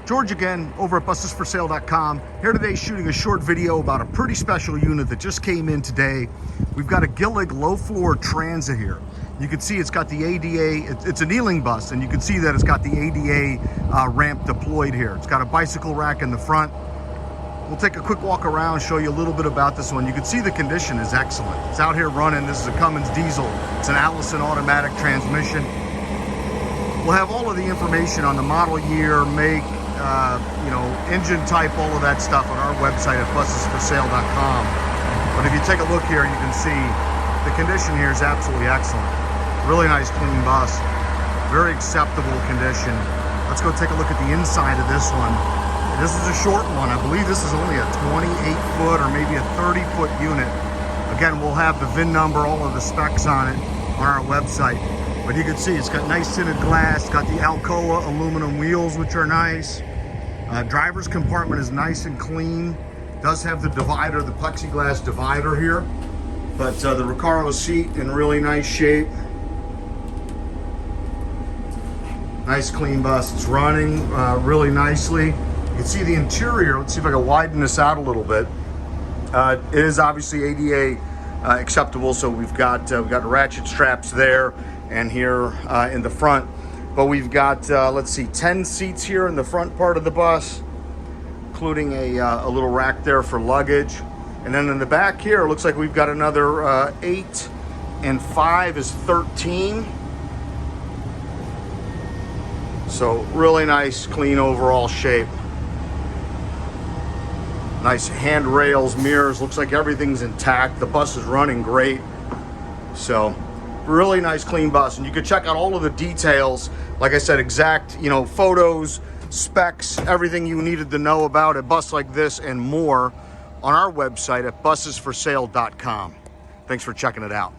George again, over at busesforsale.com. Here today shooting a short video about a pretty special unit that just came in today. We've got a Gillig low floor transit here. You can see it's got the ADA, it's a kneeling bus, and you can see that it's got the ADA ramp deployed here. It's got a bicycle rack in the front. We'll take a quick walk around, show you a little bit about this one. You can see the condition is excellent. It's out here running. This is a Cummins diesel. It's an ALLISON automatic transmission. We'll have all of the information on the model year, make, engine type, all of that stuff on our website at busesforsale.com. But if you take a look here, you can see the condition here is absolutely excellent. Really nice clean bus, very acceptable condition. Let's go take a look at the inside of this one. This is a short one. I believe this is only a 28-foot or maybe a 30-foot unit. Again, we'll have the VIN number, all of the specs on it on our website. But you can see it's got nice tinted glass, got the alcoa aluminum wheels, which are nice. Driver's compartment is nice and clean. Does have the divider, the plexiglass divider here. But the Recaro seat in really nice shape. Nice clean bus. It's running really nicely. You can see the interior. Let's see if I can widen this out a little bit. It is obviously ADA acceptable, so we've got ratchet straps there and here in the front. But we've got, let's see, 10 seats here in the front part of the bus, including a little rack there for luggage. And then in the back here, it looks like we've got another 8 and 5 is 13. So really nice, clean overall shape. Nice handrails, mirrors, looks like everything's intact. The bus is running great. So really nice, clean bus. And you can check out all of the details, like I said, exact, photos, specs, everything you needed to know about a bus like this and more on our website at busesforsale.com. Thanks for checking it out.